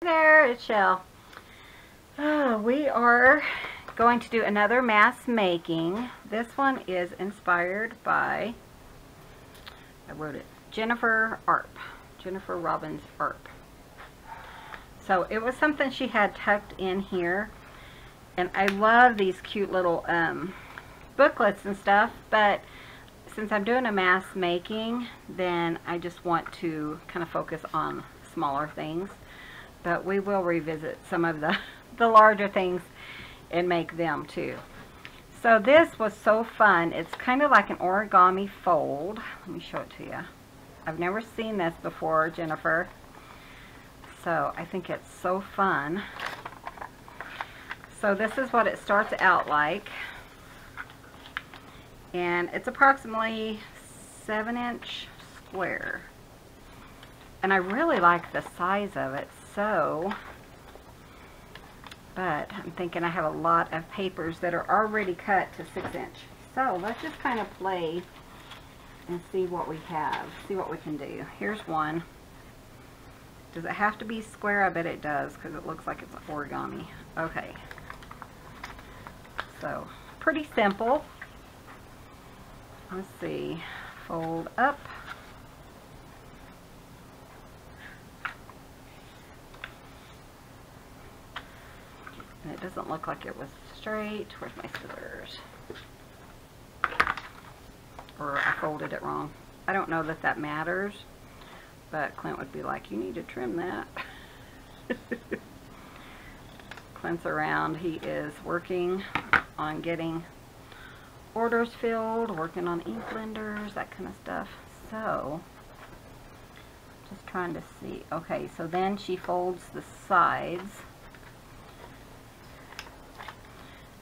There, it's Chelle. We are going to do another mask making. This one is inspired by, I wrote it, Jennifer Arp. Jennifer Robbins Arp. So it was something she had tucked in here. And I love these cute little booklets and stuff, but since I'm doing a mask making, then I just want to kind of focus on smaller things. But we will revisit some of the larger things and make them too. So this was so fun. It's kind of like an origami fold. Let me show it to you. I've never seen this before, Jennifer. So I think it's so fun. So this is what it starts out like. And it's approximately 7-inch square. And I really like the size of it. So, but I'm thinking I have a lot of papers that are already cut to 6-inch. So let's just kind of play and see what we have, see what we can do. Here's one. Does it have to be square? I bet it does because it looks like it's origami. Okay. So, pretty simple. Let's see. Fold up. And it doesn't look like it was straight. Where's my scissors? Or I folded it wrong. I don't know that that matters, but Clint would be like, you need to trim that. Clint's around. He is working on getting orders filled, working on ink blenders, that kind of stuff. So, just trying to see. Okay, so then she folds the sides.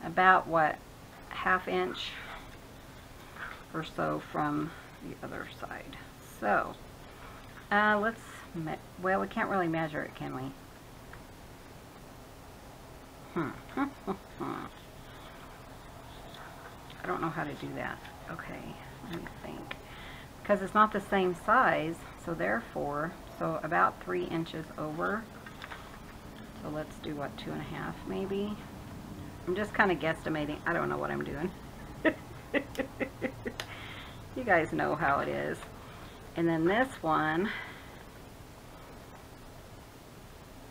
About what, 1/2 inch or so from the other side. So let's, well, we can't really measure it, can we? I don't know how to do that. Okay, let me think. Because it's not the same size, so therefore, so about 3 inches over. So let's do what, 2.5 maybe? I'm just kind of guesstimating. I don't know what I'm doing. You guys know how it is. And then this one,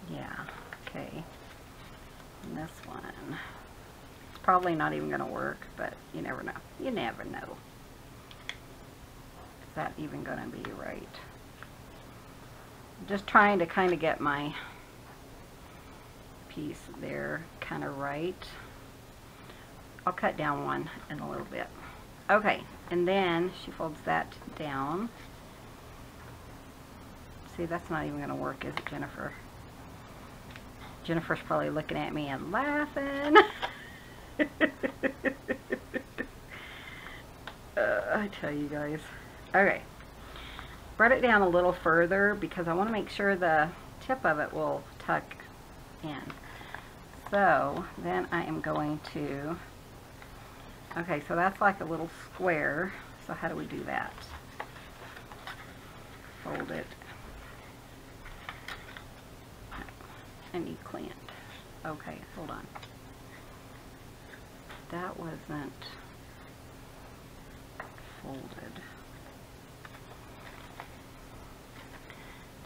yeah, okay. And this one, it's probably not even going to work, but you never know. You never know. Is that even going to be right? I'm just trying to kind of get my piece there kind of right. I'll cut down one in a little bit. Okay, and then she folds that down. See, that's not even going to work, is it, Jennifer? Jennifer's probably looking at me and laughing. I tell you guys. Okay, brought it down a little further because I want to make sure the tip of it will tuck in. So then I am going to, okay, so that's like a little square. So how do we do that? Fold it. I need Clint. Okay, hold on. That wasn't folded.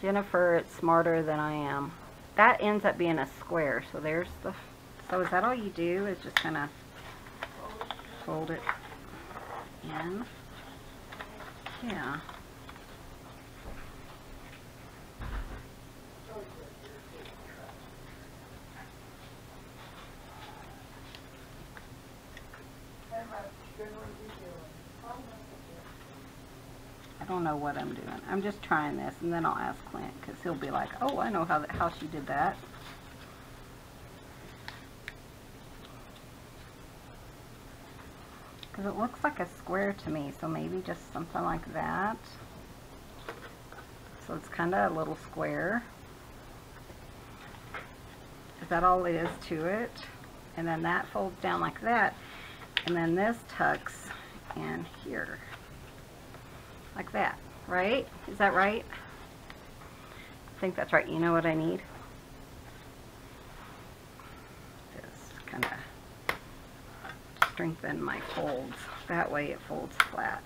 Jennifer, it's smarter than I am. That ends up being a square. So there's the, so is that all you do is just kind of fold it in? Yeah. I don't know what I'm doing. I'm just trying this, and then I'll ask Clint, because he'll be like, oh, I know how she did that. Because it looks like a square to me, so maybe just something like that. So it's kind of a little square. Is that all it is to it? And then that folds down like that. And then this tucks in here. Like that, right? Is that right? I think that's right. You know what I need? strengthen my folds. That way it folds flat.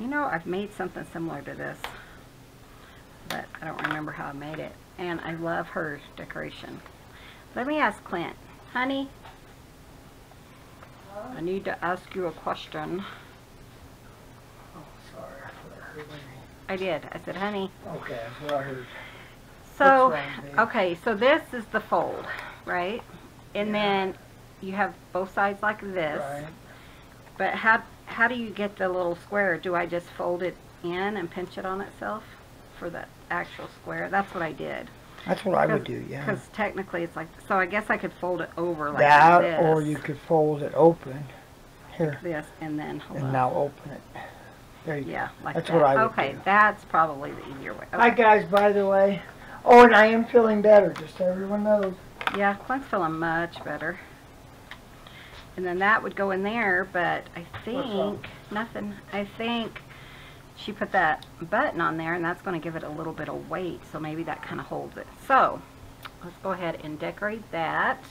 You know, I've made something similar to this, but I don't remember how I made it. And I love her decoration. Let me ask Clint. Honey, I need to ask you a question. Oh, sorry. I thought I heard anything. I did. I said, honey. Okay, that's what I heard. So, okay, so this is the fold, right? And Yeah. then you have both sides like this. Right. But how do you get the little square? Do I just fold it in and pinch it on itself for the actual square? That's what I did. That's what I would do, yeah. Because technically it's like, so I guess I could fold it over like That, this. or you could fold it open. Here. This, and then hold And on. now open it. There you Yeah, go. like That's that. what I would Okay, do. that's probably the easier way. Okay. Hi guys, by the way. Oh, and I am feeling better, just so everyone knows. Yeah, Clint's feeling much better. And then that would go in there, but I think, nothing, I think she put that button on there, and that's going to give it a little bit of weight, so maybe that kind of holds it. So, let's go ahead and decorate that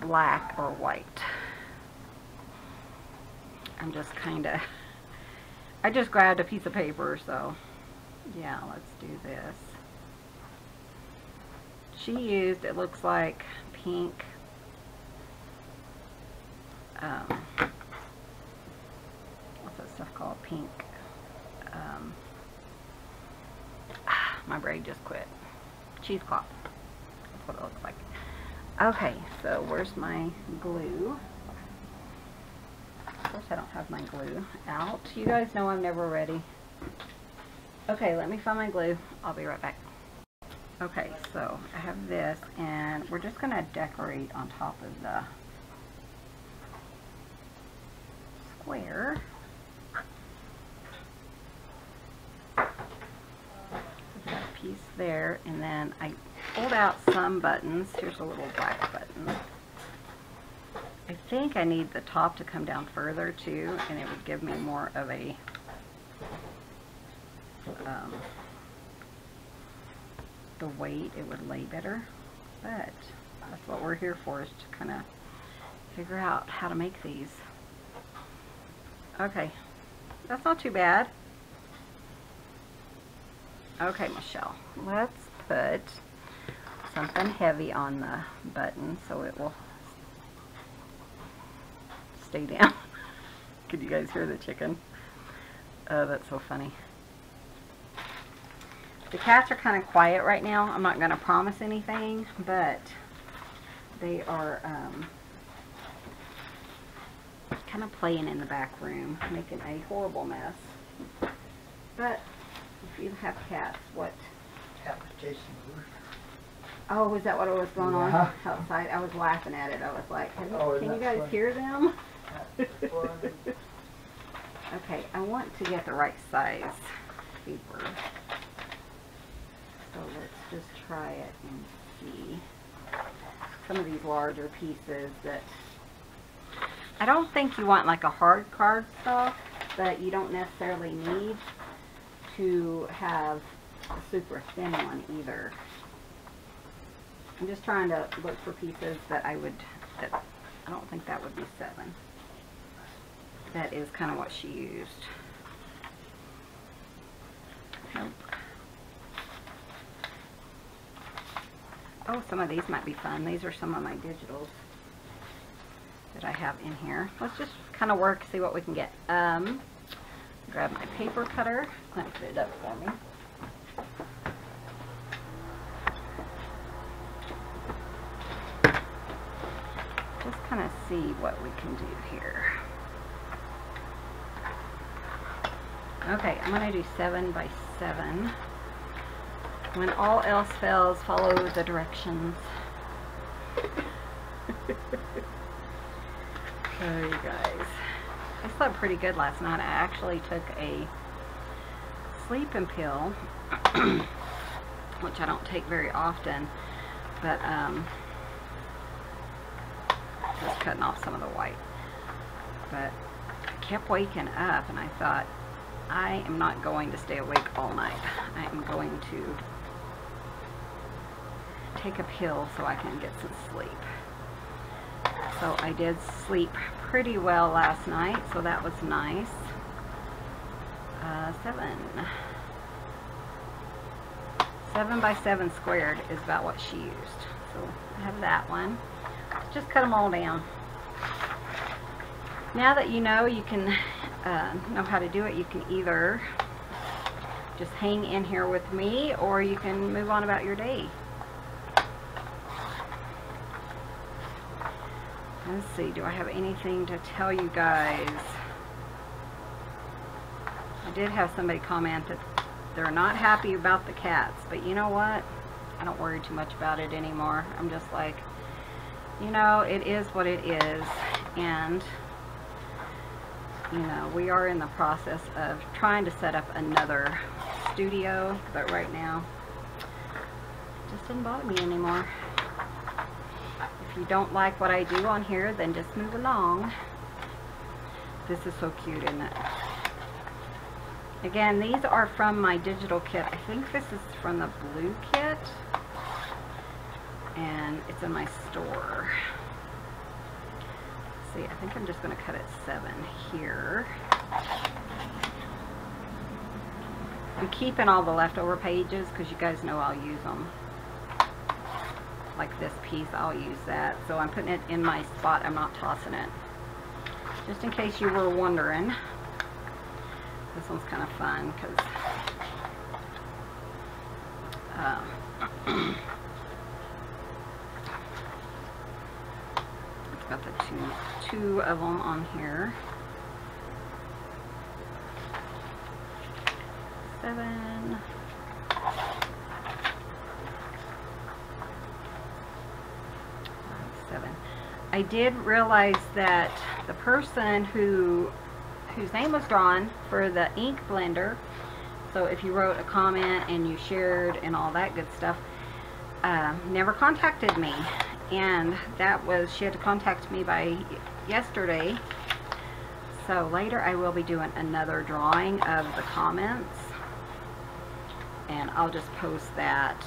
black or white. I'm just kind of, I just grabbed a piece of paper, so yeah, let's do this. She used, it looks like, pink, what's that stuff called? Pink, my brain just quit. Cheesecloth. That's what it looks like. Okay, so where's my glue? Of course I don't have my glue out. You guys know I'm never ready. Okay, let me find my glue. I'll be right back. Okay, so I have this, and we're just going to decorate on top of the square. Got a piece there, and then I pulled out some buttons. Here's a little black button. I think I need the top to come down further too, and it would give me more of a the weight, it would lay better, but that's what we're here for, is to kind of figure out how to make these. Okay, that's not too bad. Okay, Michelle, let's put something heavy on the button so it will stay down. Could you guys hear the chicken? Oh, that's so funny. The cats are kind of quiet right now. I'm not going to promise anything, but they are kind of playing in the back room, making a horrible mess. But if you have cats, what? That was Jason Lewis. Oh, is that what was going on outside? I was laughing at it. I was like, can you guys hear them? Okay, I want to get the right size paper. So let's just try it and see. Some of these larger pieces that I don't think you want like a hard card stock, but you don't necessarily need to have a super thin one either. I'm just trying to look for pieces that I don't think that would be 7. That is kind of what she used. Nope. Oh, some of these might be fun. These are some of my digitals that I have in here. Let's just kind of work, see what we can get. Grab my paper cutter. Clint put it up for me. Just kind of see what we can do here. Okay, I'm going to do 7 by 7. When all else fails, follow the directions. Oh, you guys. I slept pretty good last night. I actually took a sleeping pill, which I don't take very often, but just cutting off some of the white. But I kept waking up, and I thought, I am not going to stay awake all night. I am going to take a pill so I can get some sleep. So I did sleep pretty well last night, so that was nice. 7 by 7 squared is about what she used. So I have that one. Just cut them all down. Now that you know, you can know how to do it, you can either just hang in here with me, or you can move on about your day. Let's see, do I have anything to tell you guys? I did have somebody comment that they're not happy about the cats, but you know what? I don't worry too much about it anymore. I'm just like, you know, it is what it is, and you know, we are in the process of trying to set up another studio, but right now it just doesn't bother me anymore. If you don't like what I do on here, then just move along. This is so cute, isn't it? Again, these are from my digital kit. I think this is from the blue kit, and it's in my store. See, I think I'm just going to cut it 7 here. I'm keeping all the leftover pages because you guys know I'll use them. Like this piece, I'll use that. So I'm putting it in my spot. I'm not tossing it. Just in case you were wondering. This one's kind of fun because it's got the two of them on here. 7. I did realize that the person whose name was drawn for the ink blender, so if you wrote a comment and you shared and all that good stuff, never contacted me, and that was, she had to contact me by yesterday. So later I will be doing another drawing of the comments, and I'll just post that.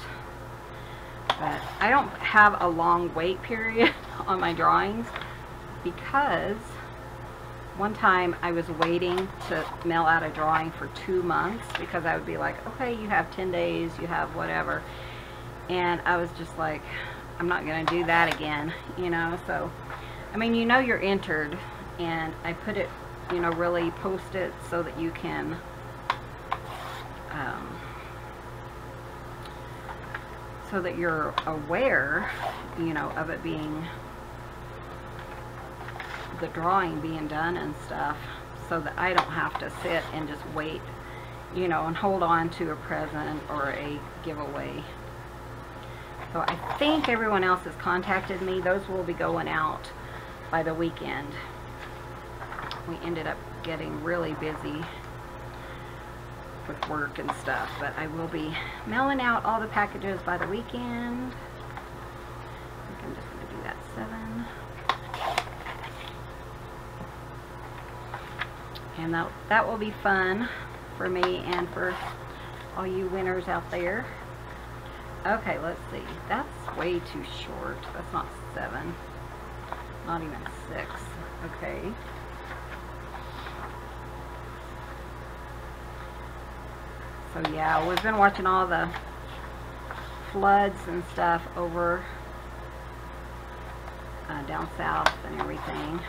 But I don't have a long wait period on my drawings, because one time I was waiting to mail out a drawing for 2 months, because I would be like, okay, you have 10 days, you have whatever, and I was just like, I'm not going to do that again, you know. So I mean, you know, you're entered, and I put it, you know, really post it so that you can so that you're aware, you know, of it being, the drawing being done and stuff, so that I don't have to sit and just wait, you know, and hold on to a present or a giveaway. So I think everyone else has contacted me. Those will be going out by the weekend. We ended up getting really busy with work and stuff, but I will be mailing out all the packages by the weekend. I think I'm just going to do that 7. And that will be fun for me and for all you winners out there. Okay, let's see. That's way too short. That's not 7. Not even 6. Okay. So yeah, we've been watching all the floods and stuff over down south and everything.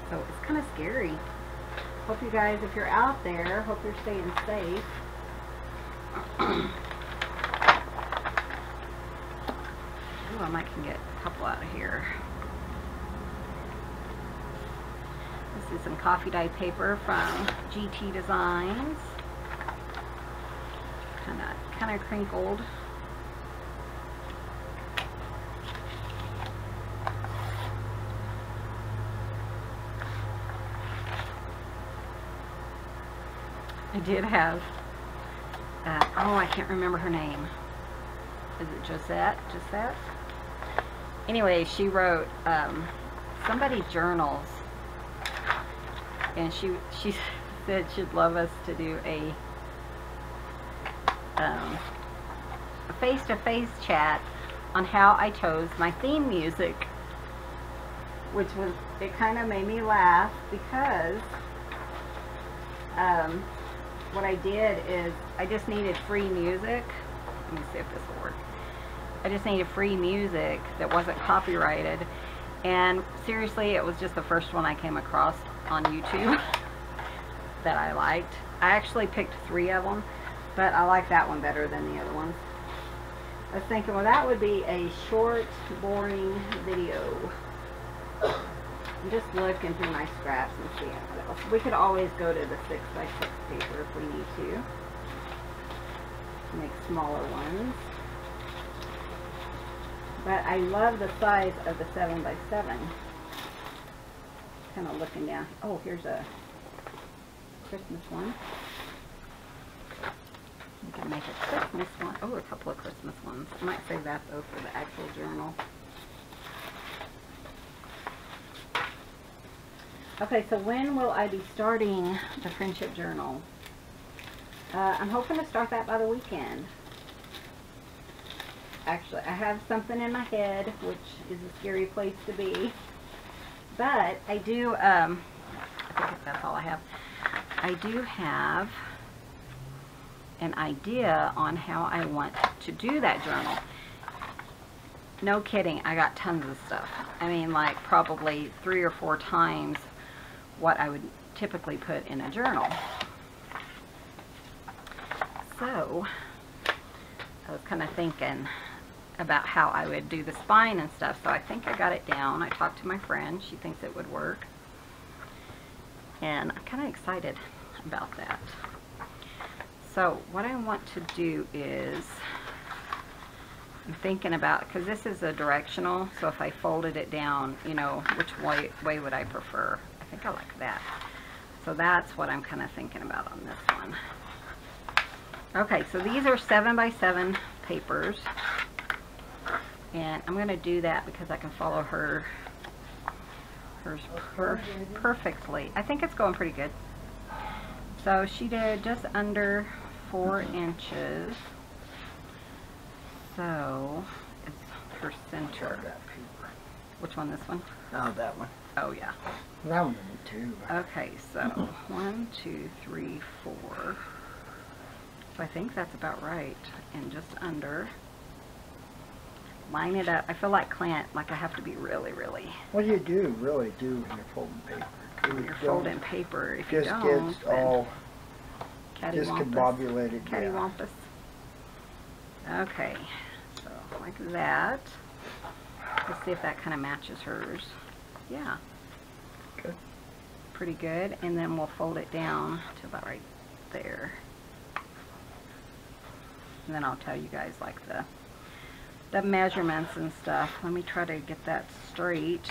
So it's kind of scary. Hope you guys, if you're out there, hope you're staying safe. Ooh, I might can get a couple out of here. This is some coffee dye paper from GT Designs. Kind of crinkled. I did have, oh, I can't remember her name. Is it Josette? Josette? Anyway, she wrote somebody's journals, and she said she'd love us to do a face-to-face chat on how I chose my theme music, which was, it kind of made me laugh because what I did is I just needed free music. Let me see if this will work. I just needed free music that wasn't copyrighted, and seriously, it was just the first one I came across on YouTube that I liked. I actually picked 3 of them, but I like that one better than the other ones. I was thinking, well, that would be a short, boring video. I'm just looking through my scraps and seeing what else. We could always go to the 6x6 paper if we need to. Make smaller ones. But I love the size of the 7x7. Kind of looking down. Oh, here's a Christmas one. We can make a Christmas one. Oh, a couple of Christmas ones. I might save that though for the actual journal. Okay, so when will I be starting the friendship journal? I'm hoping to start that by the weekend. Actually, I have something in my head, which is a scary place to be. But I do, I think that's all I have. I do have an idea on how I want to do that journal. No kidding, I got tons of stuff. I mean, like probably 3 or 4 times what I would typically put in a journal. So I was kind of thinking about how I would do the spine and stuff, so I think I got it down. I talked to my friend, she thinks it would work, and I'm kind of excited about that. So what I want to do is, I'm thinking about, because this is a directional, so if I folded it down, you know, which way would I prefer? I think I like that. So that's what I'm kind of thinking about on this one. Okay, so these are 7x7 papers, and I'm going to do that because I can follow hers perfectly. I think it's going pretty good. So she did just under 4 inches. So it's her center. Which one? This one? Oh, that one. Oh yeah. That one too. Okay, so 1, 2, 3, 4. So I think that's about right. And just under. Line it up. I feel like Clint, like I have to be really. What do you do really do when you're folding paper? When you're folding paper, if you don't, just gets all cattywampus. discombobulated. Cattywampus. Okay, so like that. Let's see if that kind of matches hers. Yeah. Good. Pretty good. And then we'll fold it down to about right there. And then I'll tell you guys like the measurements and stuff. Let me try to get that straight.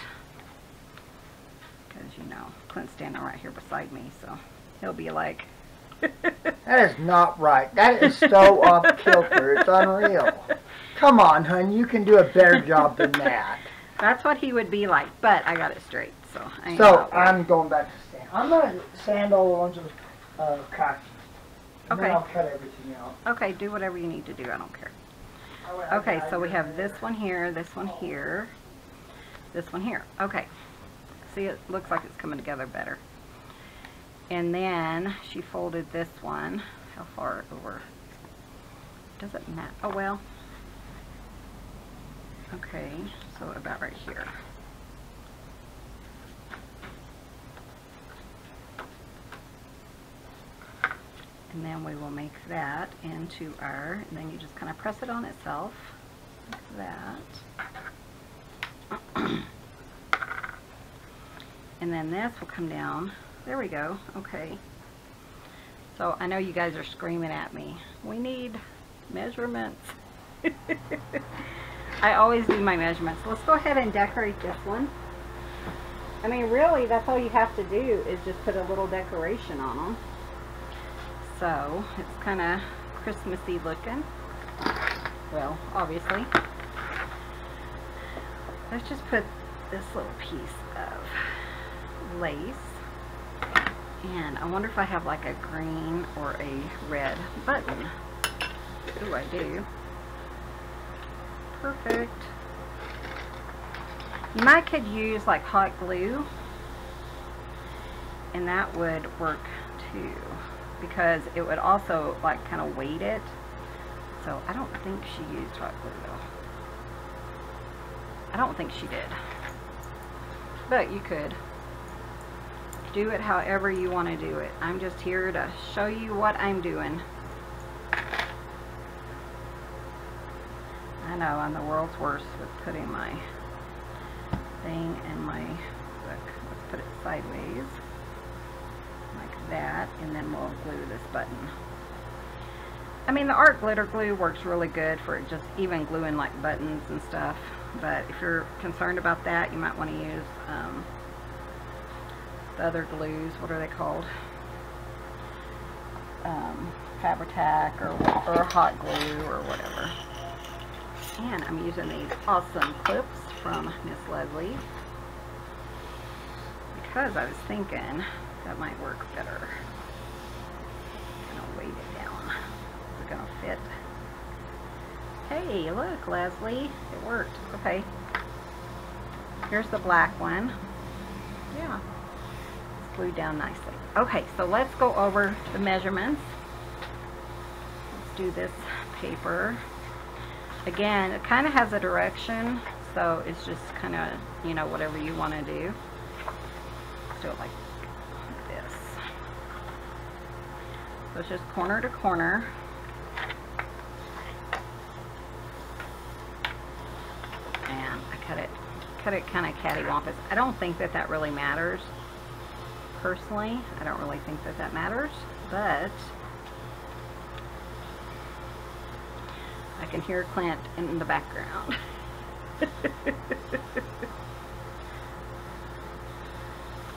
Because, you know, Clint's standing right here beside me, so he'll be like... That is not right. That is so off kilter. It's unreal. Come on, hun. You can do a better job than that. That's what he would be like, but I got it straight, so I I'm going back to sand. I'm going to sand all the ones with khaki. And then I'll cut everything out. Okay, do whatever you need to do. I don't care. Okay, so we have this one here, this one here, this one here. Okay. See, it looks like it's coming together better. And then she folded this one. How far over? Does it matter? Oh, well. Okay, so about right here. And then we will make that into our, and then you just kind of press it on itself, like that. And then this will come down. There we go. Okay. So I know you guys are screaming at me. We need measurements. I always do my measurements. Let's go ahead and decorate this one. I mean, really, that's all you have to do is just put a little decoration on them. So it's kind of Christmassy looking. Well, obviously. Let's just put this little piece of lace. And I wonder if I have like a green or a red button. Ooh, I do. perfect. You might could use like hot glue, and that would work too, because it would also like kind of weight it. So I don't think she used hot glue though. I don't think she did. But you could do it however you want to do it. I'm just here to show you what I'm doing. I know I'm the world's worst with putting my thing in my book. Let's put it sideways like that, and then we'll glue this button. I mean, the art glitter glue works really good for just even gluing like buttons and stuff, but if you're concerned about that, you might want to use the other glues. What are they called? Fabri-Tac or hot glue or whatever. And I'm using these awesome clips from Miss Leslie because I was thinking that might work better. I'm gonna weight it down. Is it gonna fit? Hey, look, Leslie, it worked. Okay. Here's the black one. Yeah, it's glued down nicely. Okay, so let's go over the measurements. Let's do this paper. Again, it kind of has a direction, so it's just kind of, you know, whatever you want to do. Let's do it like this. So it's just corner to corner. And I cut it kind of cattywampus. I don't think that that really matters. Personally, I don't really think that that matters, but I can hear Clint in the background.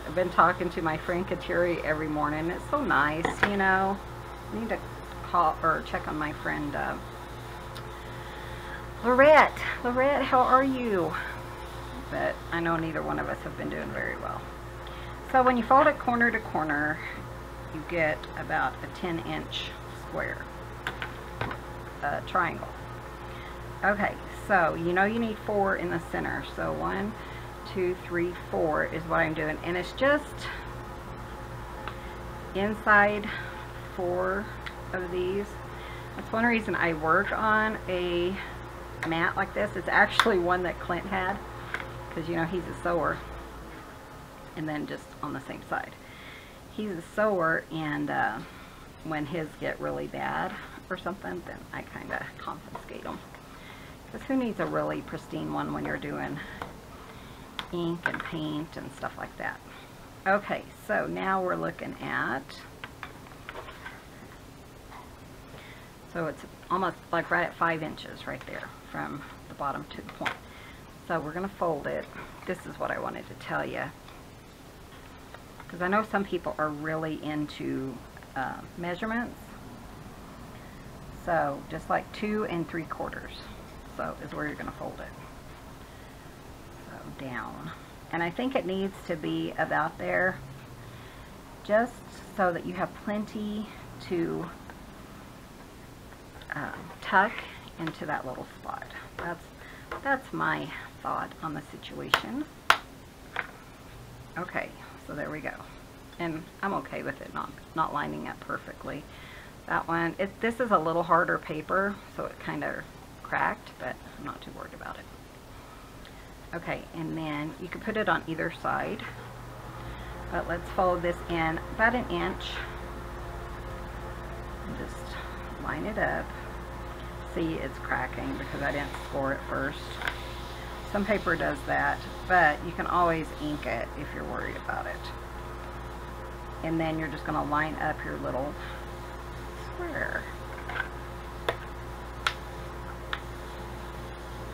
I've been talking to my friend Kateri every morning. It's so nice, you know. I need to call or check on my friend Lorette. Lorette, how are you? But I know neither one of us have been doing very well. So when you fold it corner to corner, you get about a 10-inch square. Triangle. Okay, so you know you need 4 in the center. So 1, 2, 3, 4 is what I'm doing, and it's just inside 4 of these. That's one reason I work on a mat like this. It's actually one that Clint had, because you know he's a sewer, and then just on the same side. He's a sewer, and when his get really bad or something, then I kind of confiscate them. Because who needs a really pristine one when you're doing ink and paint and stuff like that? Okay, so now we're looking at, so it's almost like right at 5 inches right there from the bottom to the point. So we're going to fold it. This is what I wanted to tell you, because I know some people are really into measurements. So just like 2 3/4, so is where you're going to fold it. So down, and I think it needs to be about there, just so that you have plenty to tuck into that little spot. That's my thought on the situation. Okay, so there we go, and I'm okay with it not lining up perfectly. That one, this is a little harder paper, so it kind of cracked, but I'm not too worried about it. Okay, and then you can put it on either side, but let's fold this in about 1 inch. And just line it up. See, it's cracking because I didn't score it first. Some paper does that, but you can always ink it if you're worried about it. And then you're just going to line up your little square.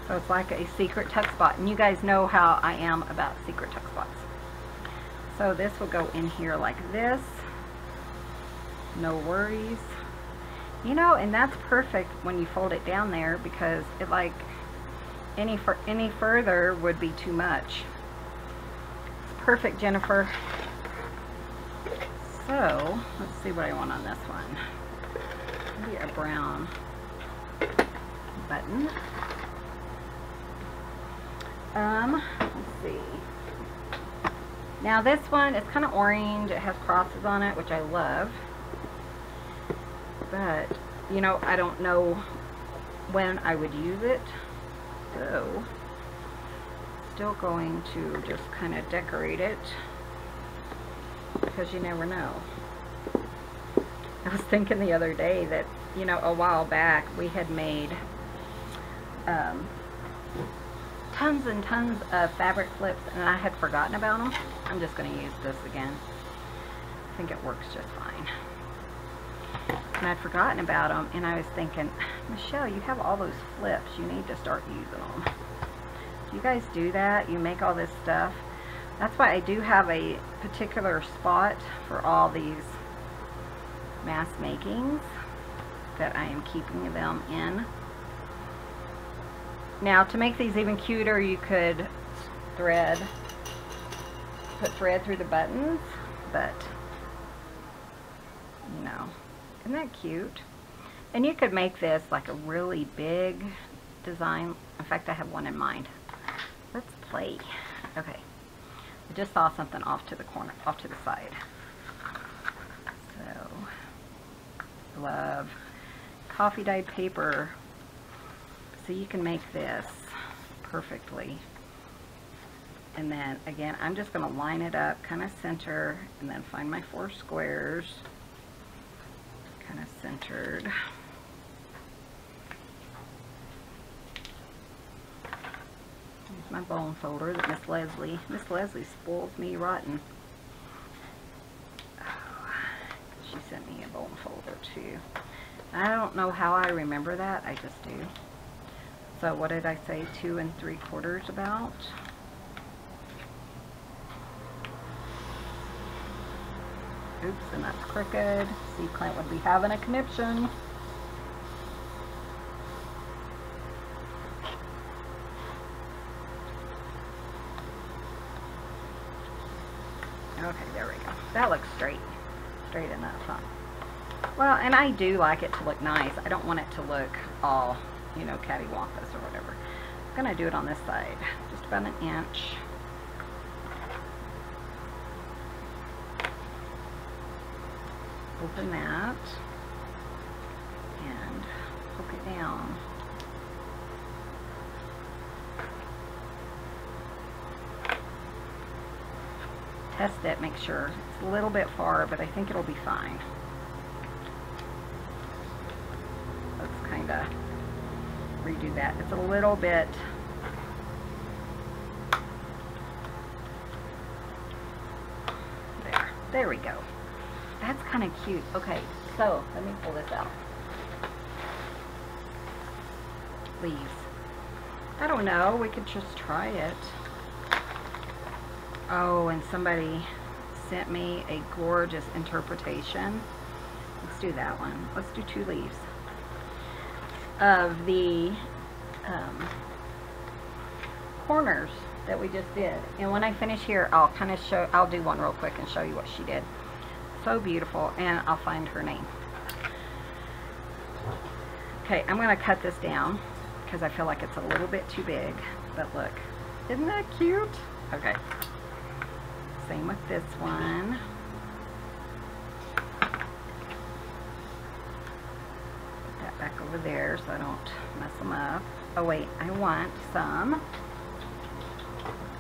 So it's like a secret tuck spot, and you guys know how I am about secret tuck spots. So this will go in here like this, no worries, you know, and that's perfect when you fold it down there, because it like any further would be too much. It's perfect, Jennifer. So let's see what I want on this one. Maybe a brown button. Let's see. Now this one is kind of orange. It has crosses on it, which I love. But, you know, I don't know when I would use it. So, still going to just kind of decorate it, because you never know. I was thinking the other day that, you know, a while back we had made tons and tons of fabric flips, and I had forgotten about them. I'm just going to use this again. I think it works just fine. And I'd forgotten about them, and I was thinking, Michelle, you have all those flips. You need to start using them. Do you guys do that? You make all this stuff? That's why I do have a particular spot for all these mass makings that I am keeping them in. Now, to make these even cuter, you could put thread through the buttons, but, you know, isn't that cute? And you could make this like a really big design. In fact, I have one in mind. Let's play. Okay. I just saw something off to the corner, off to the side. So, love coffee dyed paper. So you can make this perfectly. And then again, I'm just going to line it up, kind of center, and then find my 4 squares, kind of centered. Here's my bone folder that Miss Leslie spoils me rotten. Oh, she sent me a bone folder too. I don't know how I remember that, I just do. So what did I say, 2 3/4 about? Oops, and that's crooked. See, Clint would be having a conniption. Okay, there we go. That looks straight. Straight enough, huh? Well, and I do like it to look nice. I don't want it to look all, you know, cattywampus or whatever. I'm going to do it on this side. Just about 1 inch. Open that and hook it down. Test it, make sure. It's a little bit far, but I think it'll be fine. Let's kind of redo that. It's a little bit there we go. That's kind of cute. Okay, so let me pull this out. Leaves. I don't know. We could just try it. Oh, and somebody sent me a gorgeous interpretation. Let's do that one. Let's do 2 leaves of the corners that we just did. And when I finish here, I'll kind of show. I'll do one real quick and show you what she did. So beautiful, and I'll find her name. Okay, I'm going to cut this down because I feel like it's a little bit too big, but look, isn't that cute? Okay, same with this one. Put that back over there so I don't mess them up. Oh wait, I want some.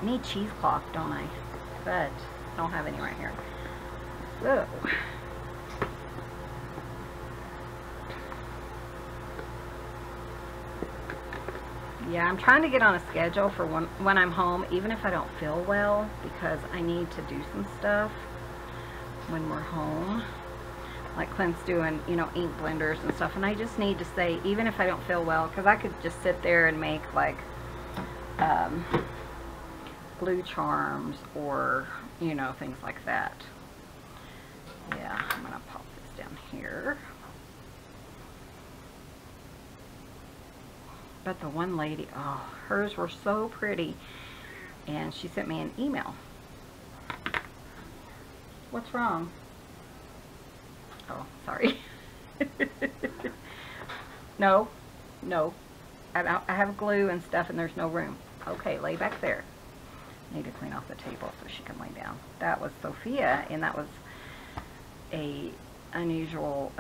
I need cheesecloth, don't I? But I don't have any right here. Whoa. Yeah, I'm trying to get on a schedule for when I'm home, even if I don't feel well, because I need to do some stuff when we're home. Like Clint's doing, you know, ink blenders and stuff, and I just need to say, even if I don't feel well, because I could just sit there and make like glue charms or, you know, things like that. Yeah, I'm going to pop this down here. But the one lady, oh, hers were so pretty. And she sent me an email. What's wrong? Oh, sorry. No. I have glue and stuff and there's no room. Okay, lay back there. Need to clean off the table so she can lay down. That was Sophia, and that was a unusual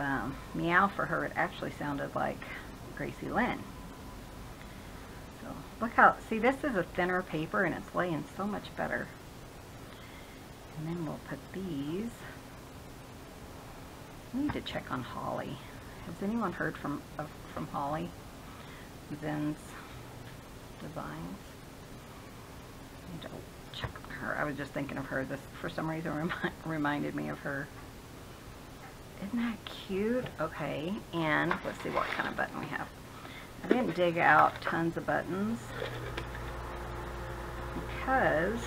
meow for her. It actually sounded like Gracie Lynn. So look how, see, this is a thinner paper and it's laying so much better. And then we'll put these. We need to check on Holly. Has anyone heard from Holly? Zen's Designs. I need to check on her. I was just thinking of her. This, for some reason, reminded me of her. Isn't that cute? Okay, and let's see what kind of button we have. I didn't dig out tons of buttons because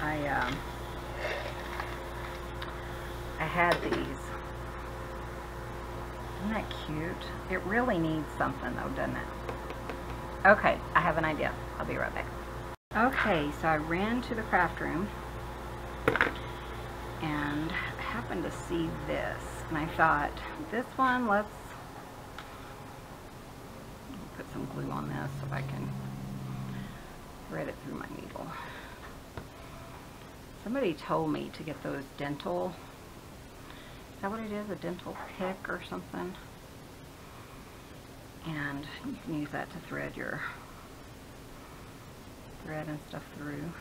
I had these. Isn't that cute? It really needs something though, doesn't it? Okay, I have an idea. I'll be right back. Okay, so I ran to the craft room and I happened to see this, and I thought, this one, let's put some glue on this so I can thread it through my needle. Somebody told me to get those dental, is that what it is, a dental pick or something? And you can use that to thread your thread and stuff through.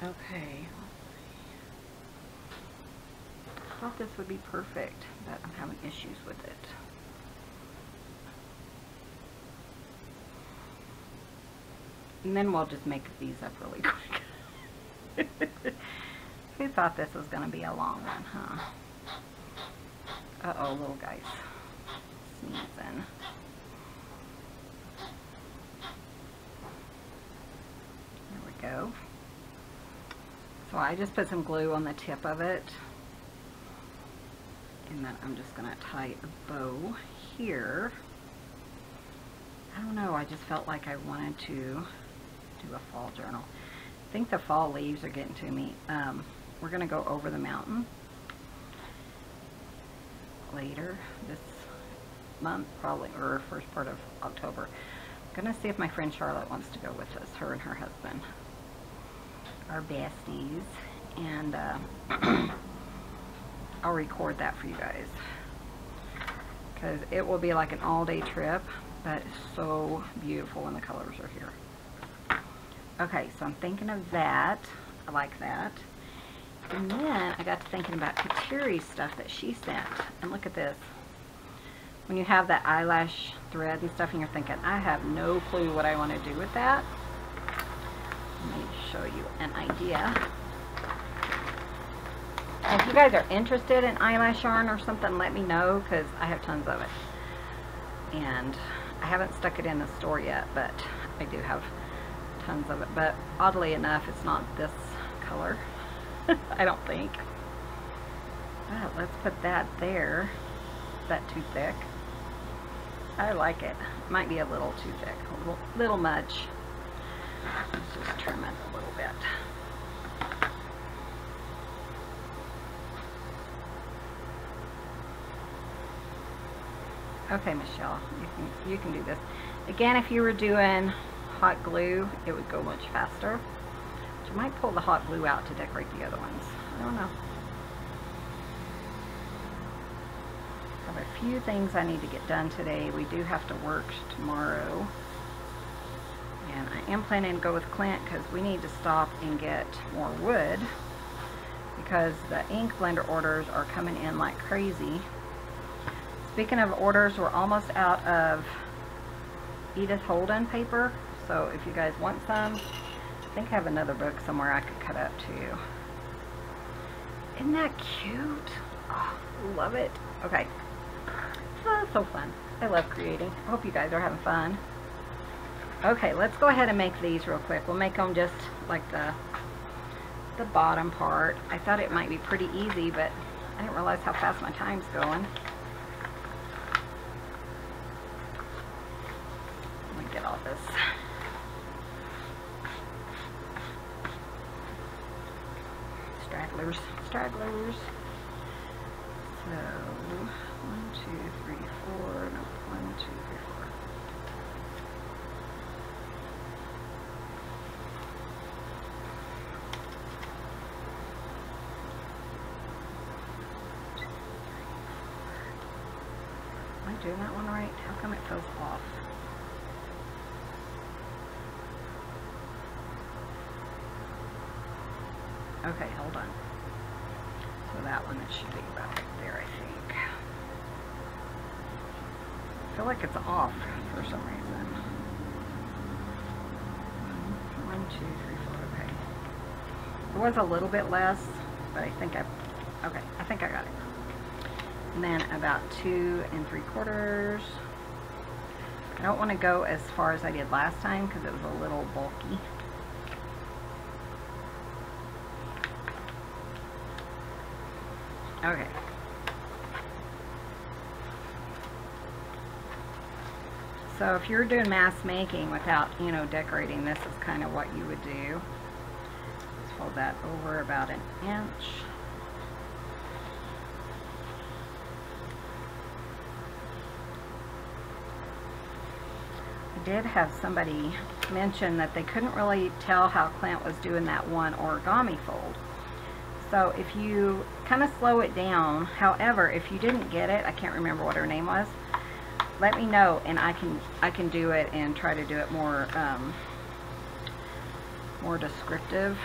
Okay, I thought this would be perfect, but I'm having issues with it. And then we'll just make these up really quick. Who thought this was going to be a long one, huh? Uh-oh, little guys. Sneezing. There we go. So I just put some glue on the tip of it. And then I'm just going to tie a bow here. I don't know, I just felt like I wanted to do a fall journal. I think the fall leaves are getting to me. We're going to go over the mountain later this month, probably, or first part of October. I'm going to see if my friend Charlotte wants to go with us, her and her husband. Our besties. And I'll record that for you guys, because it will be like an all-day trip, but it's so beautiful when the colors are here. Okay, so I'm thinking of that. I like that. And then I got to thinking about Katiri's stuff that she sent. And look at this. When you have that eyelash thread and stuff and you're thinking, I have no clue what I want to do with that. Let me show you an idea. If you guys are interested in eyelash yarn or something, let me know, because I have tons of it. And I haven't stuck it in the store yet, but I do have tons of it. But oddly enough, it's not this color. I don't think. But let's put that there. Is that too thick? I like it. Might be a little too thick. A little much. Let's just trim it a little bit. Okay, Michelle, you can do this. Again, if you were doing hot glue, it would go much faster. But you might pull the hot glue out to decorate the other ones. I don't know. I have a few things I need to get done today. We do have to work tomorrow. And I am planning to go with Clint because we need to stop and get more wood, because the ink blender orders are coming in like crazy. Speaking of orders, we're almost out of Edith Holden paper, so if you guys want some, I think I have another book somewhere I could cut up too. Isn't that cute? Oh, love it. Okay. Oh, so fun. I love creating. I hope you guys are having fun. Okay, let's go ahead and make these real quick. We'll make them just like the bottom part. I thought it might be pretty easy, but I didn't realize how fast my time's going. Let me get all this. Stragglers. So, 1, 2, 3, 4, no, 1, 2, 3, 4. I doing that one right? How come it feels off? Okay, hold on. So that one, it should be about there, I think. I feel like it's off for some reason. 1, 2, 3, 4, okay. It was a little bit less, but I think I think I got it. And then about 2 3/4. I don't want to go as far as I did last time because it was a little bulky. Okay. So if you're doing mass making without, you know, decorating, this is kind of what you would do. Just fold that over about 1 inch. I did have somebody mention that they couldn't really tell how Clint was doing that one origami fold. So if you kind of slow it down, however, if you didn't get it, I can't remember what her name was, let me know and I can do it and try to do it more more descriptive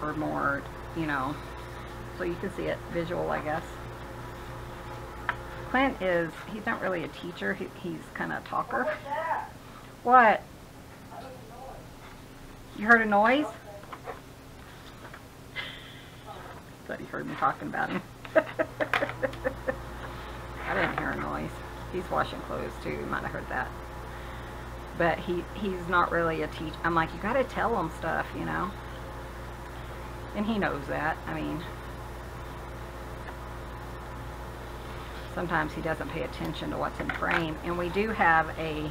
or more, you know, so you can see it visual, I guess. Clint he's not really a teacher, he's kind of a talker. What? You heard a noise? Thought he heard me talking about him. I didn't hear a noise. He's washing clothes too. You might have heard that. But he's not really a teacher. I'm like, you gotta tell him stuff, you know. And he knows that. I mean, sometimes he doesn't pay attention to what's in frame. And we do have a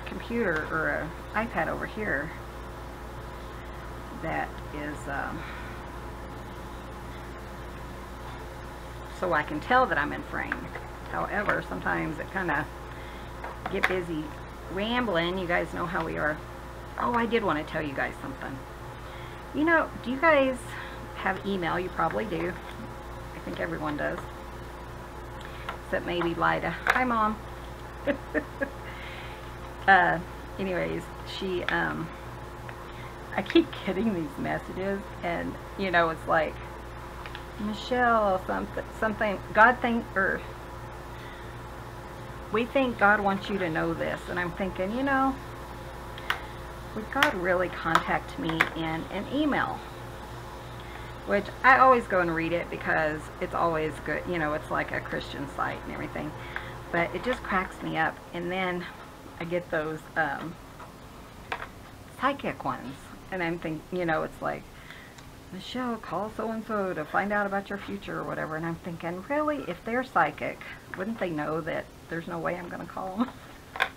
computer or an iPad over here that is so I can tell that I'm in frame. However, sometimes it kind of get busy rambling. You guys know how we are. Oh, I did want to tell you guys something. You know, do you guys have email? You probably do. I think everyone does. Except maybe Lida. Hi, Mom. Anyways, I keep getting these messages, and you know, it's like, Michelle, something, we think God wants you to know this, and I'm thinking, you know, would God really contact me in an email? Which I always go and read it because it's always good, you know, it's like a Christian site and everything, but it just cracks me up. And then I get those psychic ones, and I'm thinking, you know, it's like, Michelle, call so-and-so to find out about your future or whatever. And I'm thinking, really, if they're psychic, wouldn't they know that there's no way I'm going to call them?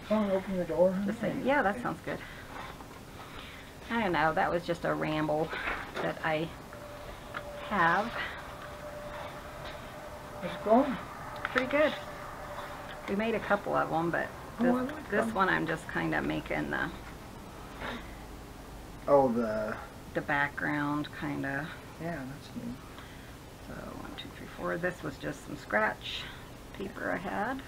Someone open the door. Just saying, yeah, that sounds good. I don't know, that was just a ramble that I have. How's it going? Pretty good. We made a couple of them, but this one I'm just kind of making the... Oh, the background, kind of. yeah, that's neat. So 1, 2, 3, 4. This was just some scratch paper I had.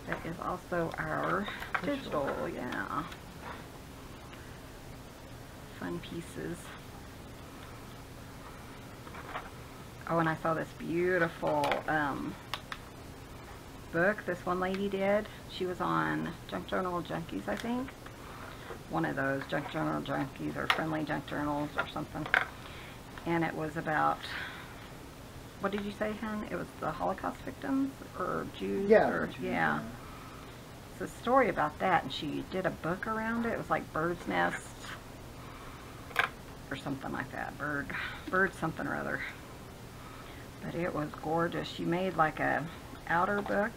That is also our digital, yeah. Fun pieces. Oh, and I saw this beautiful book this one lady did. She was on Junk Journal Junkies, I think. One of those Junk Journal Junkies or Friendly Junk Journals or something. And it was about, what did you say, hon? It was the Holocaust victims or Jews? Yeah. Or, yeah. It's a story about that, and she did a book around it. It was like Bird's Nest or something like that. Bird something or other. But it was gorgeous. She made like a outer book,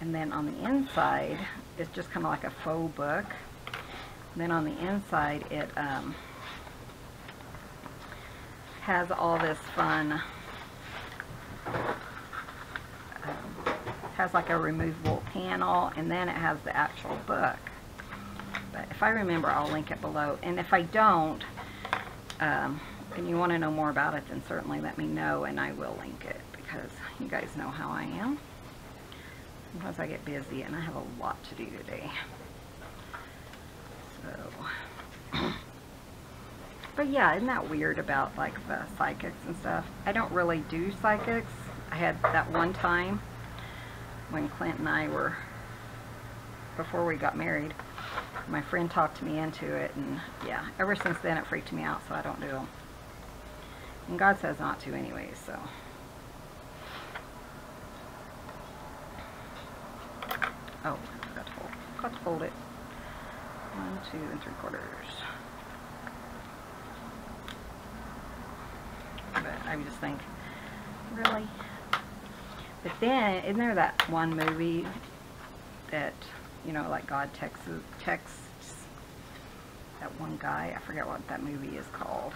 and then on the inside it's just kind of like a faux book. And then on the inside it has all this fun, has like a removable panel, and then it has the actual book. But if I remember, I'll link it below. And if I don't, and you want to know more about it, then certainly let me know and I will link it, because you guys know how I am. Sometimes I get busy and I have a lot to do today. So, but yeah, isn't that weird about like the psychics and stuff? I don't really do psychics. I had that one time when Clint and I were, before we got married, my friend talked me into it, and yeah, ever since then it freaked me out, so I don't do them. And God says not to anyways, so. Oh, I forgot to fold it. 1, 2 3/4. But I just think, really? But then, isn't there that one movie that, you know, like God texts that one guy? I forget what that movie is called.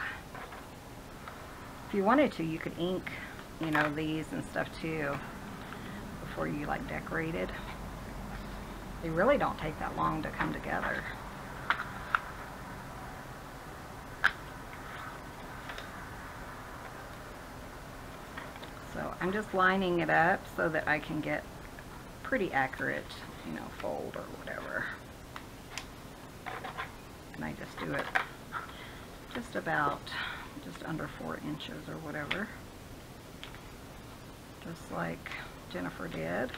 If you wanted to, you could ink, you know, these and stuff too before you like decorated. They really don't take that long to come together. So I'm just lining it up so that I can get pretty accurate, you know, fold or whatever. And I just do it just about, just under 4 inches or whatever. Just like Jennifer did.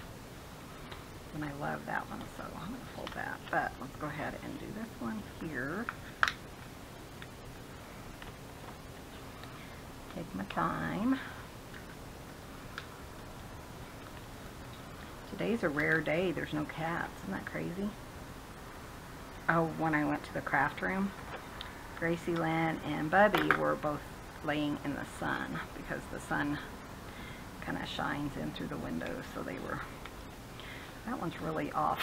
And I love that one, so I'm going to fold that. But let's go ahead and do this one here. Take my time. Today's a rare day. There's no cats. Isn't that crazy? Oh, when I went to the craft room, Gracie, Lynn, and Bubby were both laying in the sun because the sun kind of shines in through the windows, so they were... That one's really off.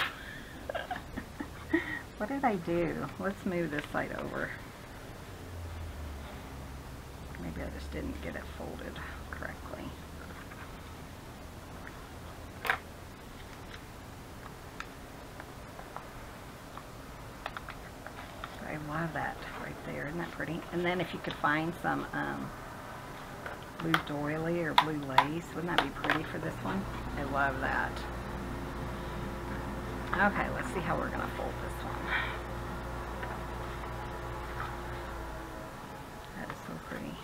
What did I do? Let's move this side over. Maybe I just didn't get it folded correctly. I love that right there. Isn't that pretty? And then if you could find some blue doily or blue lace, wouldn't that be pretty for this one? I love that. Okay, let's see how we're going to fold this one. That is so pretty.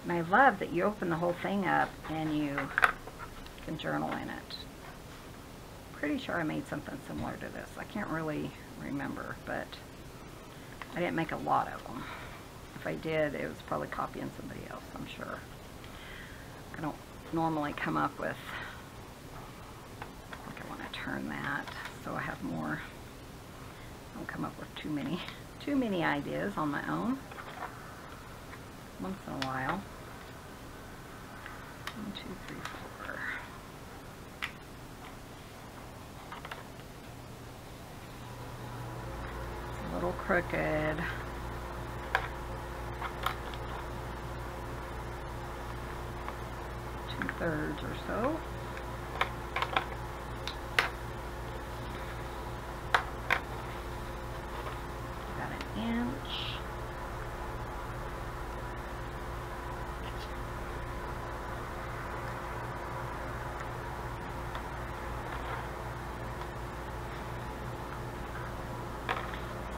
And I love that you open the whole thing up and you can journal in it. Pretty sure I made something similar to this. I can't really remember, but I didn't make a lot of them. If I did, it was probably copying somebody else, I'm sure. I don't normally come up with... turn that so I have more. I don't come up with too many ideas on my own. Once in a while. 1, 2, 3, 4. It's a little crooked. Two-thirds or so.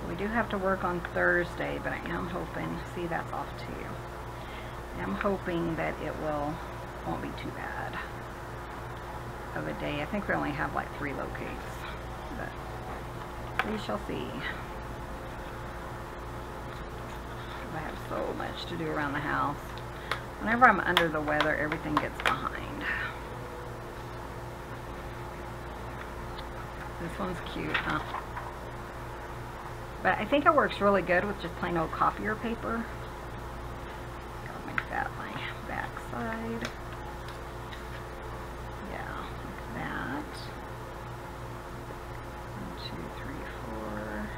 We do have to work on Thursday, but I am hoping, see, that's off too. I'm hoping that it won't be too bad of a day. I think we only have like 3 locates, but we shall see. I have so much to do around the house. Whenever I'm under the weather, everything gets behind. This one's cute, huh? But I think it works really good with just plain old copier paper. I'll make that my back side. Yeah, like that. 1, 2, 3, 4.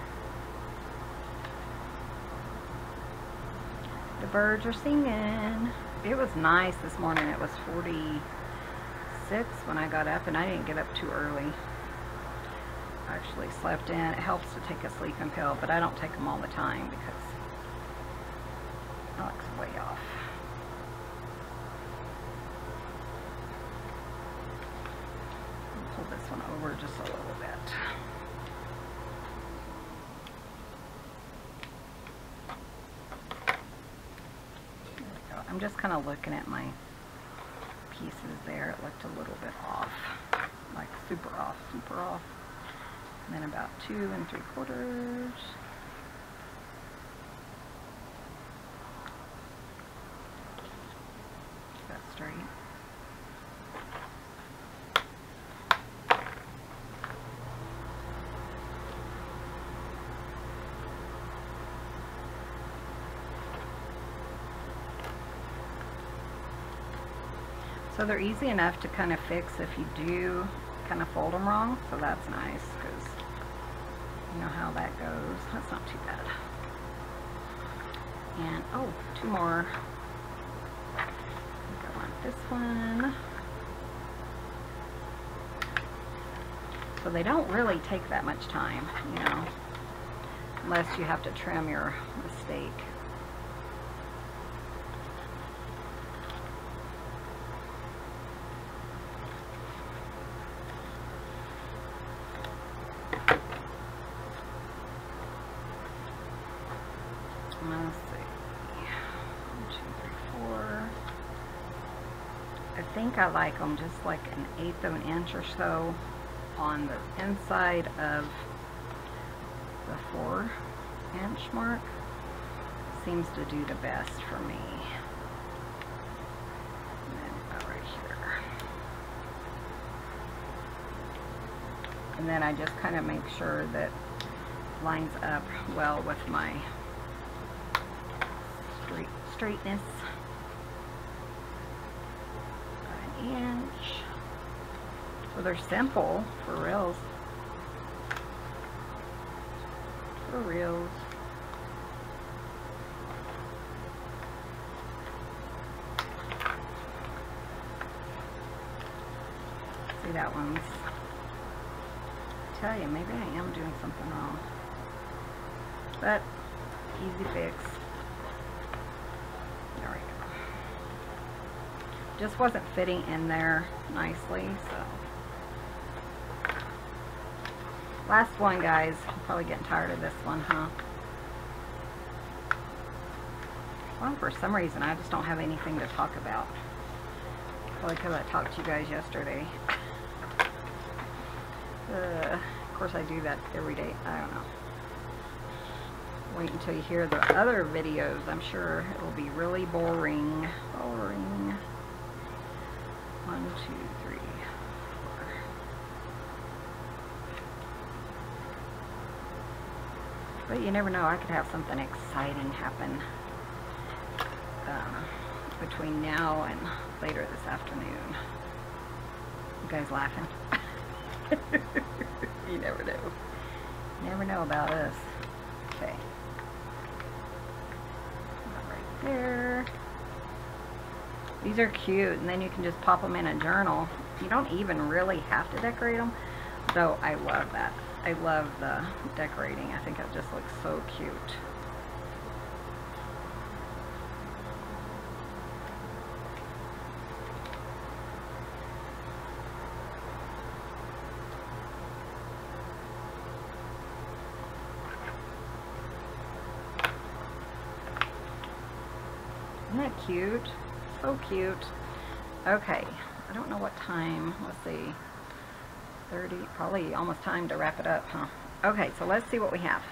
The birds are singing. It was nice this morning. It was 46 when I got up, and I didn't get up too early. I actually slept in. It helps to take a sleeping pill, but I don't take them all the time because it looks way off. Pull over just a little bit. There we go. I'm just kind of looking at my pieces there. It looked a little bit off, like super off, super off. And then about 2 3/4. That straight. So they're easy enough to kind of fix if you do kind of fold them wrong, so that's nice because you know how that goes. That's not too bad. And oh, 2 more. I think I want this one. So they don't really take that much time, you know, unless you have to trim your mistake. Let's see. 1, 2, 3, 4. I think I like them just like 1/8 of an inch or so on the inside of the 4-inch mark. Seems to do the best for me. And then about right here. And then I just kind of make sure that lines up well with my straightness. About 1 inch. So they're simple for reals. For reals. See, that one's, I tell you, maybe I am doing something wrong. But easy fix. There we go. Just wasn't fitting in there nicely, so. Last one, guys. I'm probably getting tired of this one, huh? Well, for some reason, I just don't have anything to talk about. Probably because I talked to you guys yesterday. Of course, I do that every day. I don't know. Wait until you hear the other videos. I'm sure it will be really boring. Boring. 1, 2, 3, 4. But you never know. I could have something exciting happen between now and later this afternoon. You guys laughing? You never know. You never know about us. Okay. Right there. These are cute, and then you can just pop them in a journal. You don't even really have to decorate them, though I love that. I love the decorating. I think it just looks so cute. Isn't that cute? So cute. Okay, I don't know what time. Let's see. 30, probably almost time to wrap it up, huh? Okay, so let's see what we have.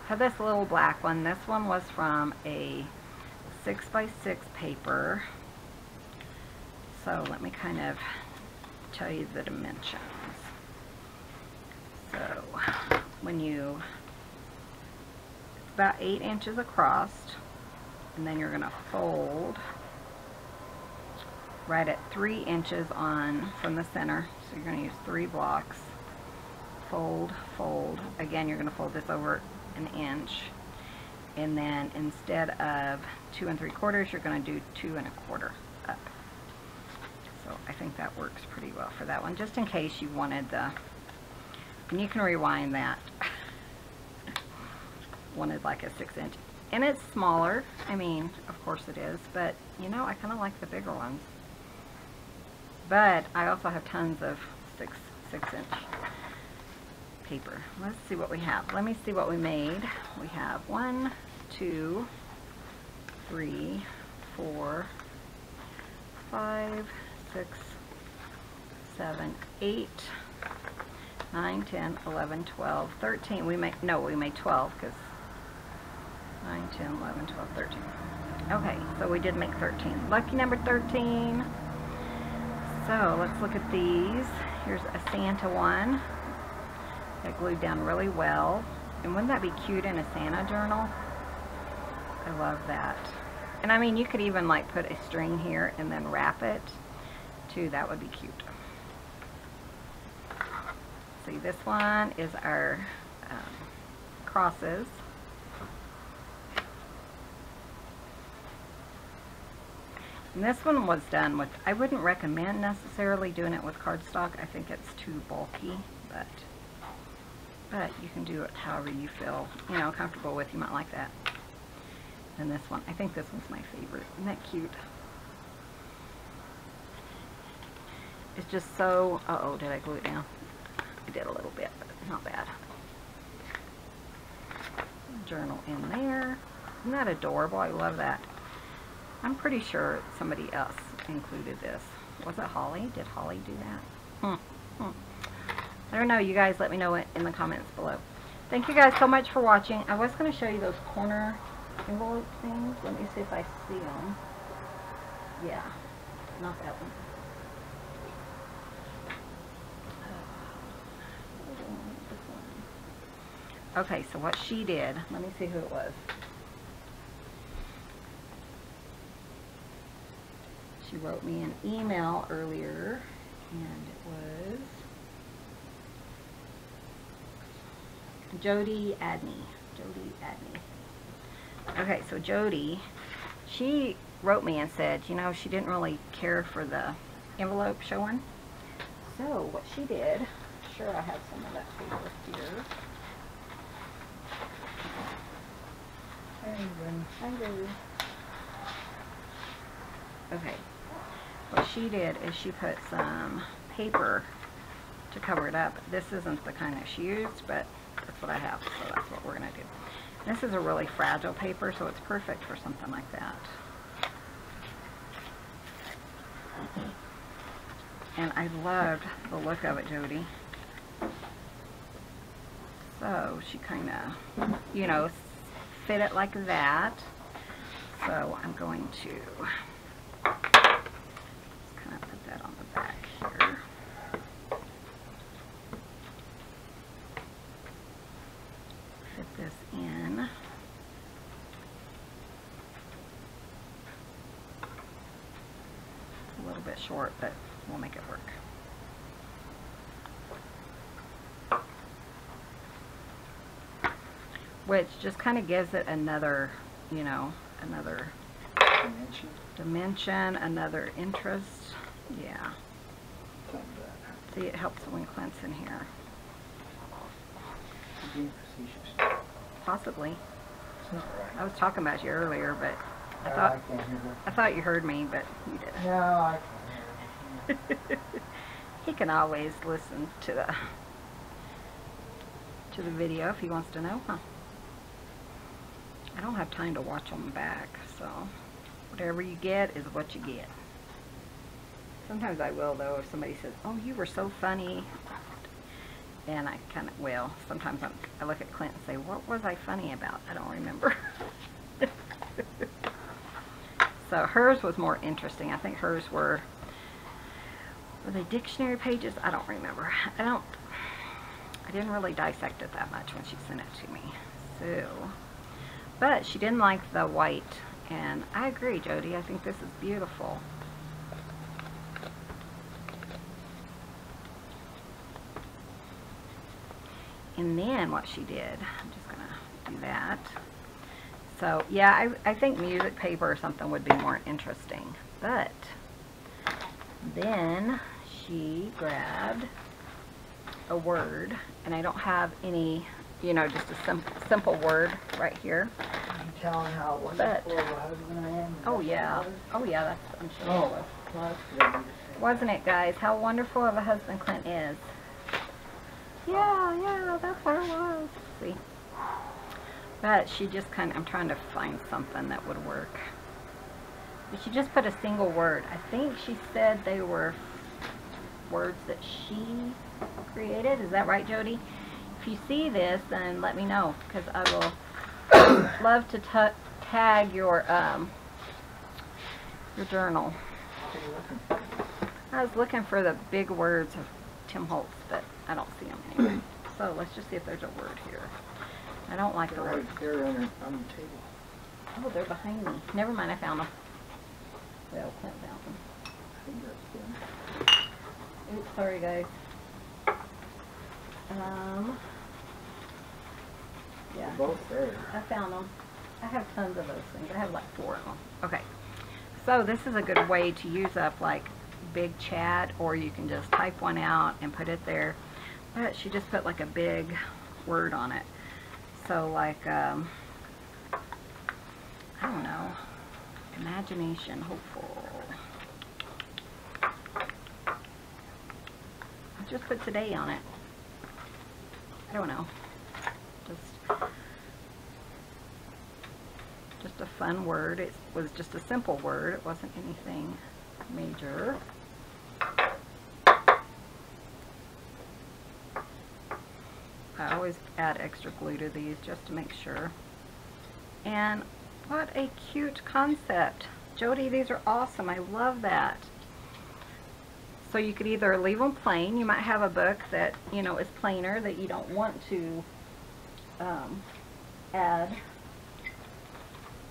I have this little black one. This one was from a 6x6 paper. So let me kind of tell you the dimensions. So when you, it's about 8 inches across, and then you're going to fold right at 3 inches on from the center. So you're going to use 3 blocks. Fold, fold. Again, you're going to fold this over 1 inch. And then instead of 2 3/4, you're going to do 2 1/4 up. So I think that works pretty well for that one. Just in case you wanted the, and you can rewind that. Wanted like a 6 inch. And it's smaller. I mean, of course it is. But, you know, I kind of like the bigger ones. But I also have tons of 6-inch paper. Let's see what we have. Let me see what we made. We have 1, 2, 3, 4, 5, 6, 7, 8, 9, 10, 11, 12, 13. We made 12 because 9, 10, 11, 12, 13. Okay, so we did make 13. Lucky number 13. So let's look at these. Here's a Santa one. That glued down really well. And wouldn't that be cute in a Santa journal? I love that. And I mean, you could even like put a string here and then wrap it too. That would be cute. See, this one is our crosses. And this one was done with, I wouldn't recommend necessarily doing it with cardstock. I think it's too bulky, but you can do it however you feel, comfortable with. You might like that. And this one, I think this one's my favorite. Isn't that cute? It's just so, uh-oh, did I glue it down? I did a little bit, but not bad. Journal in there. Isn't that adorable? I love that. I'm pretty sure somebody else included this. Was it Holly? Did Holly do that? I don't know. You guys let me know in the comments below. Thank you guys so much for watching. I was going to show you those corner envelope things. Let me see if I see them. Yeah. Not that one. Okay, so what she did, let me see who it was. She wrote me an email earlier, and it was Jody Adney. Jody Adney. Okay, so Jody, she wrote me and said, she didn't really care for the envelope showing. So what she did, sure I have some of that paper here. Hi, Jody. Okay. What she did is she put some paper to cover it up. This isn't the kind that she used, but that's what I have, so that's what we're going to do. This is a really fragile paper, so it's perfect for something like that. And I loved the look of it, Jody. So she kind of, fit it like that. So I'm going to kind of put that on the back here. Fit this in. It's a little bit short, but we'll make it work. Which just kind of gives it another, another dimension, another interest. Yeah. See, it helps when Clint's in here. Possibly. I was talking about you earlier, but I thought you heard me, but you didn't. No, I can't hear you. He can always listen to the video if he wants to know, huh? I don't have time to watch them back, so whatever you get is what you get. Sometimes I will, though, if somebody says, oh, you were so funny. And I kind of will. Sometimes I look at Clint and say, what was I funny about? I don't remember. So hers was more interesting. I think hers were they dictionary pages? I don't remember. I didn't really dissect it that much when she sent it to me. So, but she didn't like the white, and I agree, Jody. I think this is beautiful. And then what she did, I'm just going to do that. So, yeah, I think music paper or something would be more interesting. But then she grabbed a word, and I don't have any, you know, just a simple word right here. telling how wonderful of a husband I am? Oh yeah. Oh yeah, that's, I'm sure it was. Well, that's good of you to say. Wasn't it, guys? How wonderful of a husband Clint is. Yeah, that's what it was. See? But she just kind of, I'm trying to find something that would work. But she just put a single word. I think she said they were words that she created. Is that right, Jody? If you see this, then let me know, because I will love to tag your journal. I was looking for the big words of Tim Holtz, but I don't see them anywhere. So let's just see if there's a word here. I don't like the word. They're on the table. Oh, they're behind me. Never mind, I found them. Well, Clint found them. I think that's good. Oops, sorry guys. Yeah. They're both there. I found them. I have tons of those things. I have like 4 of them. Okay. So this is a good way to use up like big chat, or you can just type one out and put it there. But she just put like a big word on it. So like, I don't know, imagination, hopeful. I just put today on it. I don't know. Just a fun word. It was just a simple word. It wasn't anything major. I always add extra glue to these just to make sure. And what a cute concept. Jody, these are awesome. I love that. So you could either leave them plain. You might have a book that, you know, is plainer, that you don't want to add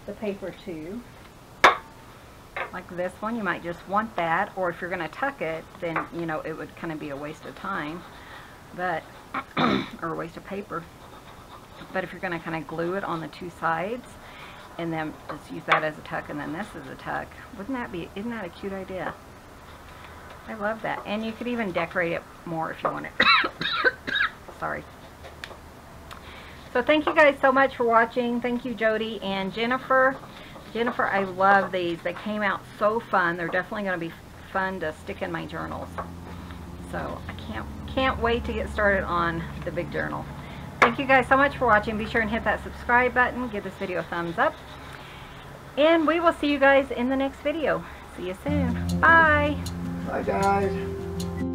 the paper to. Like this one, you might just want that, or if you're going to tuck it, then, you know, it would kind of be a waste of time, but or a waste of paper. But if you're going to kind of glue it on the 2 sides, and then just use that as a tuck, and then this is a tuck, isn't that a cute idea? I love that. And you could even decorate it more if you want it. Sorry. So thank you guys so much for watching. Thank you, Jody and Jennifer. Jennifer, I love these. They came out so fun. They're definitely going to be fun to stick in my journals. So I can't wait to get started on the big journal. Thank you guys so much for watching. Be sure and hit that subscribe button. Give this video a thumbs up. And we will see you guys in the next video. See you soon. Bye. Bye, guys.